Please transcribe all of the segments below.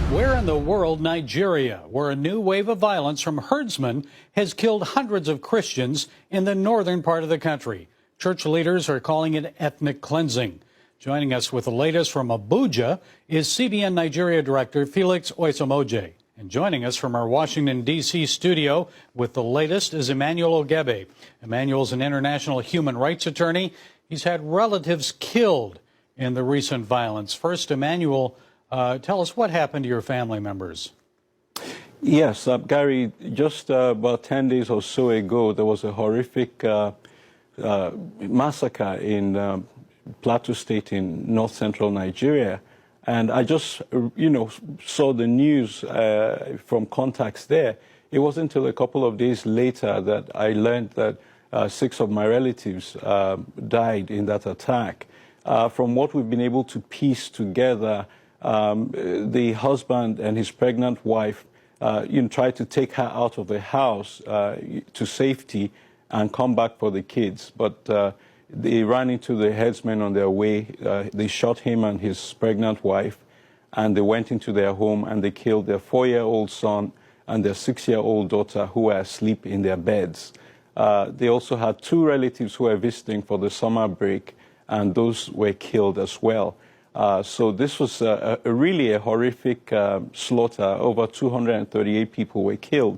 Where in the world Nigeria, where a new wave of violence from herdsmen has killed hundreds of Christians in the northern part of the country? Church leaders are calling it ethnic cleansing. Joining us with the latest from Abuja is CBN Nigeria Director Felix Oisomoje. And joining us from our Washington, D.C. studio with the latest is Emmanuel Ogebe. Emmanuel's an international human rights attorney. He's had relatives killed in the recent violence. First, Emmanuel, tell us what happened to your family members. Yes, Gary, just about 10 days or so ago, there was a horrific massacre in Plateau State in north-central Nigeria. And I just, saw the news from contacts there. It wasn't until a couple of days later that I learned that 6 of my relatives died in that attack. From what we've been able to piece together, the husband and his pregnant wife tried to take her out of the house to safety and come back for the kids. But they ran into the herdsmen on their way. They shot him and his pregnant wife, and they went into their home and they killed their 4-year-old son and their 6-year-old daughter, who were asleep in their beds. They also had 2 relatives who were visiting for the summer break, and those were killed as well. So this was really a horrific slaughter. Over 238 people were killed.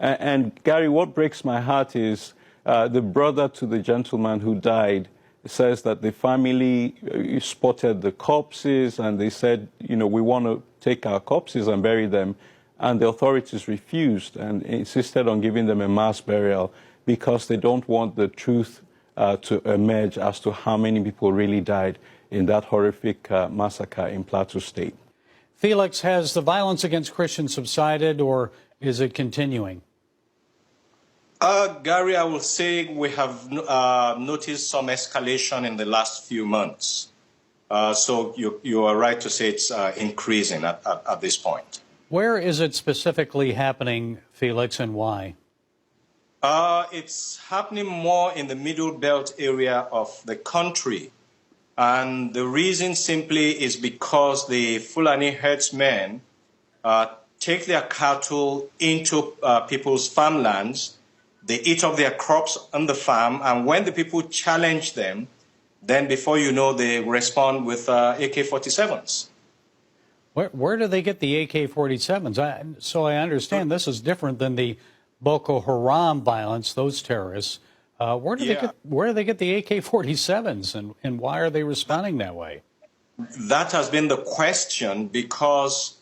And Gary, what breaks my heart is the brother to the gentleman who died says that the family spotted the corpses and they said, we want to take our corpses and bury them. And the authorities refused and insisted on giving them a mass burial because they don't want the truth to emerge as to how many people really died in that horrific massacre in Plateau State. Felix, has the violence against Christians subsided, or is it continuing? Gary, I will say we have noticed some escalation in the last few months. So you are right to say it's increasing at this point. Where is it specifically happening, Felix, and why? It's happening more in the Middle Belt area of the country. And the reason simply is because the Fulani herdsmen take their cattle into people's farmlands. They eat up their crops on the farm, and when the people challenge them, then before you know, they respond with AK-47s. Where do they get the AK-47s? So I understand this is different than the Boko Haram violence, those terrorists. Where do they get the AK-47s, and why are they responding that way? That has been the question, because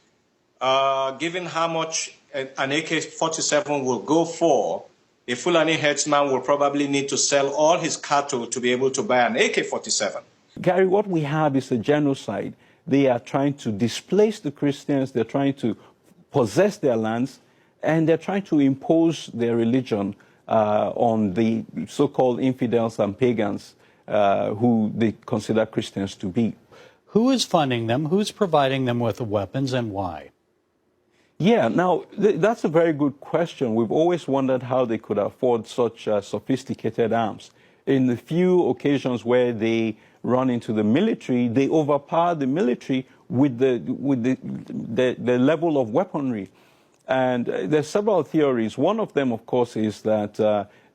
given how much an AK-47 will go for, a Fulani herdsman will probably need to sell all his cattle to be able to buy an AK-47. Gary, what we have is a genocide. They are trying to displace the Christians, they're trying to possess their lands, and they're trying to impose their religion on the so-called infidels and pagans who they consider Christians to be. Who is funding them? Who's providing them with the weapons, and why? Yeah, now, that's a very good question. We've always wondered how they could afford such sophisticated arms. In the few occasions where they run into the military, they overpower the military with the level of weaponry. And there's several theories. One of them, of course, is that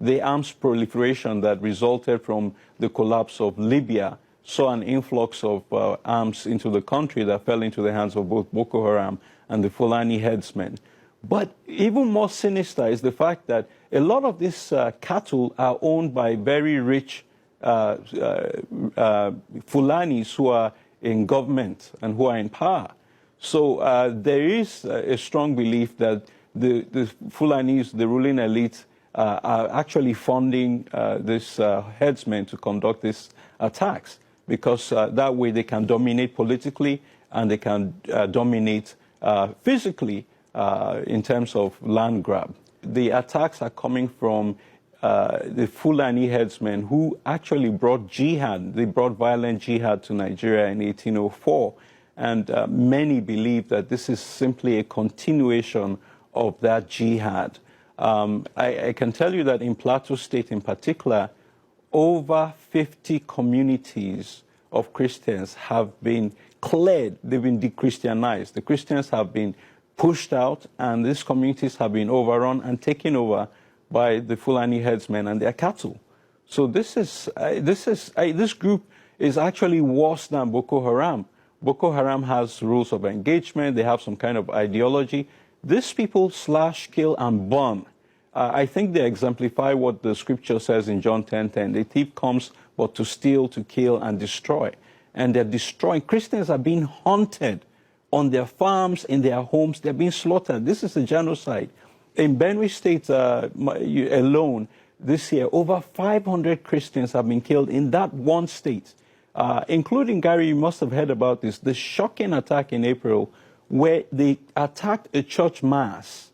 the arms proliferation that resulted from the collapse of Libya saw an influx of arms into the country that fell into the hands of both Boko Haram and the Fulani herdsmen. But even more sinister is the fact that a lot of these cattle are owned by very rich Fulanis who are in government and who are in power. So there is a strong belief that the Fulanis, the ruling elite, are actually funding these herdsmen to conduct these attacks, because that way they can dominate politically and they can dominate physically in terms of land grab. The attacks are coming from the Fulani herdsmen who actually brought jihad. They brought violent jihad to Nigeria in 1804. And many believe that this is simply a continuation of that jihad. I can tell you that in Plateau State in particular, over 50 communities of Christians have been cleared, they've been de-Christianized. The Christians have been pushed out, and these communities have been overrun and taken over by the Fulani herdsmen and their cattle. So this group is actually worse than Boko Haram. Boko Haram has rules of engagement. They have some kind of ideology. These people slash, kill, and burn. I think they exemplify what the scripture says in John 10:10. The thief comes but to steal, to kill, and destroy. And they're destroying. Christians are being hunted on their farms, in their homes. They're being slaughtered. This is a genocide. In Benue State alone, this year, over 500 Christians have been killed in that one state, including, Gary, you must have heard about this, the shocking attack in April where they attacked a church mass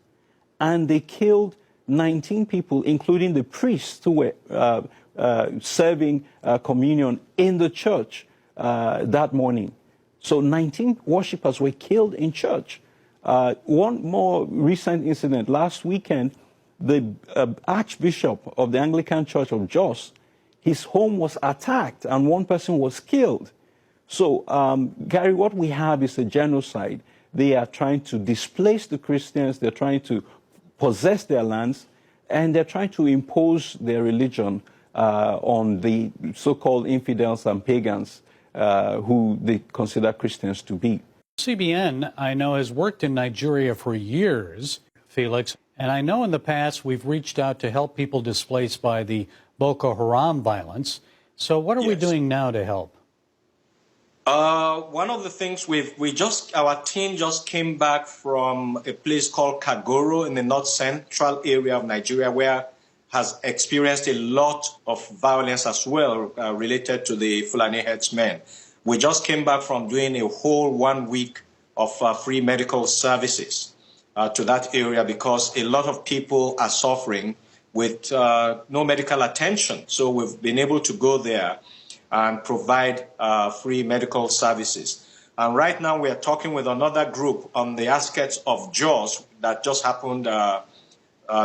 and they killed 19 people, including the priests who were serving communion in the church that morning. So 19 worshippers were killed in church. One more recent incident, last weekend, the Archbishop of the Anglican Church of Jos, his home was attacked and one person was killed. So, Gary, what we have is a genocide. They are trying to displace the Christians, they're trying to possess their lands, and they're trying to impose their religion on the so-called infidels and pagans who they consider Christians to be. CBN, I know, has worked in Nigeria for years, Felix, and I know in the past we've reached out to help people displaced by the Boko Haram violence. So what are we doing now to help? One of the things our team just came back from a place called Kagoro in the north central area of Nigeria, where has experienced a lot of violence as well related to the Fulani herdsmen. We just came back from doing a whole 1 week of free medical services to that area because a lot of people are suffering with no medical attention. So we've been able to go there and provide free medical services. And right now we are talking with another group on the outskirts of Jos that just happened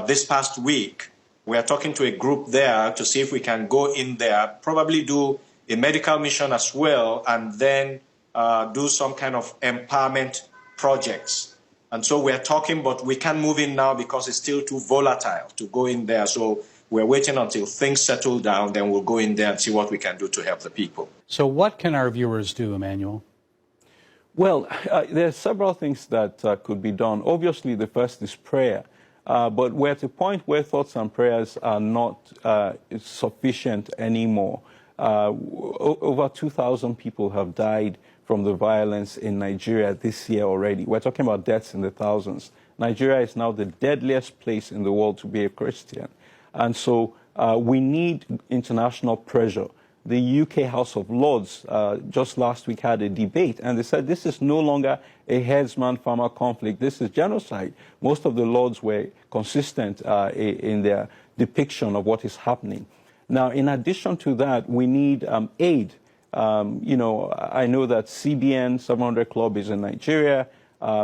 this past week. We are talking to a group there to see if we can go in there, probably do a medical mission as well, and then do some kind of empowerment projects. And so we are talking, but we can't move in now because it's still too volatile to go in there. So we're waiting until things settle down, then we'll go in there and see what we can do to help the people. So what can our viewers do, Emmanuel? Well, there are several things that could be done. Obviously, the first is prayer. But we're at a point where thoughts and prayers are not sufficient anymore. Over 2,000 people have died from the violence in Nigeria this year already. We're talking about deaths in the thousands. Nigeria is now the deadliest place in the world to be a Christian. And so we need international pressure. The UK House of Lords just last week had a debate, and they said this is no longer a herdsman-farmer conflict. This is genocide. Most of the Lords were consistent in their depiction of what is happening. Now, in addition to that, we need aid. You know, I know that CBN 700 Club is in Nigeria,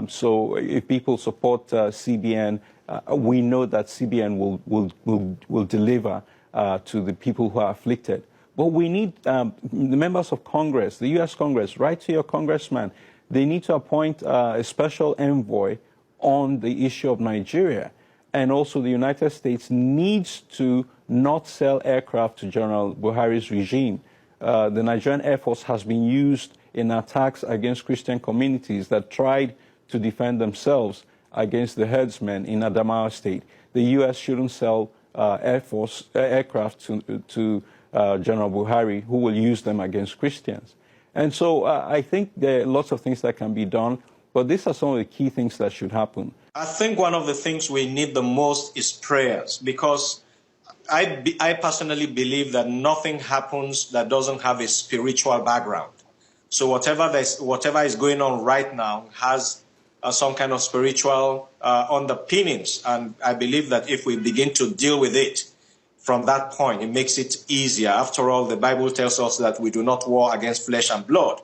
so if people support CBN, we know that CBN will deliver to the people who are afflicted. But we need the members of Congress, the U.S. Congress, write to your congressman. They need to appoint a special envoy on the issue of Nigeria. And also the United States needs to not sell aircraft to General Buhari's regime. The Nigerian Air Force has been used in attacks against Christian communities that tried to defend themselves against the herdsmen in Adamawa State. The U.S. shouldn't sell aircraft to General Buhari, who will use them against Christians. And so I think there are lots of things that can be done, but these are some of the key things that should happen. I think one of the things we need the most is prayers, because I personally believe that nothing happens that doesn't have a spiritual background. So whatever is going on right now has some kind of spiritual underpinnings, and I believe that if we begin to deal with it from that point, it makes it easier. After all, the Bible tells us that we do not war against flesh and blood.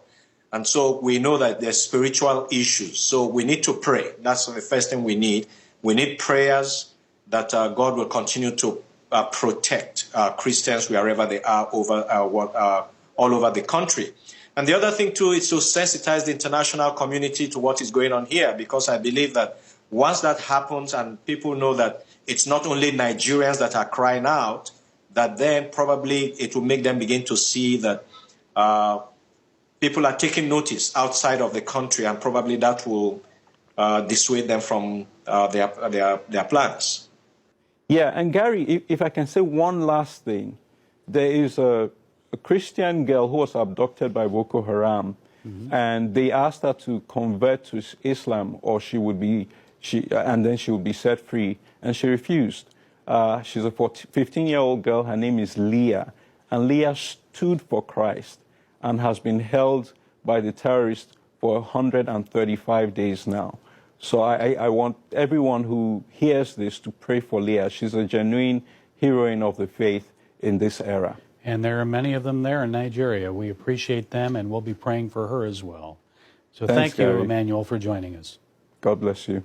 And so we know that there's spiritual issues. So we need to pray. That's the first thing we need. We need prayers that God will continue to protect Christians wherever they are all over the country. And the other thing, too, is to sensitize the international community to what is going on here, because I believe that once that happens and people know that it's not only Nigerians that are crying out, that then probably it will make them begin to see that people are taking notice outside of the country, and probably that will dissuade them from their plans. Yeah, and Gary, if I can say one last thing, there is a Christian girl who was abducted by Boko Haram, and they asked her to convert to Islam, or and then she would be set free, and she refused. She's a 15-year-old girl. Her name is Leah, and Leah stood for Christ and has been held by the terrorists for 135 days now. So I want everyone who hears this to pray for Leah. She's a genuine heroine of the faith in this era. And there are many of them there in Nigeria. We appreciate them, and we'll be praying for her as well. So Thanks, thank you, Gary. Emmanuel, for joining us. God bless you.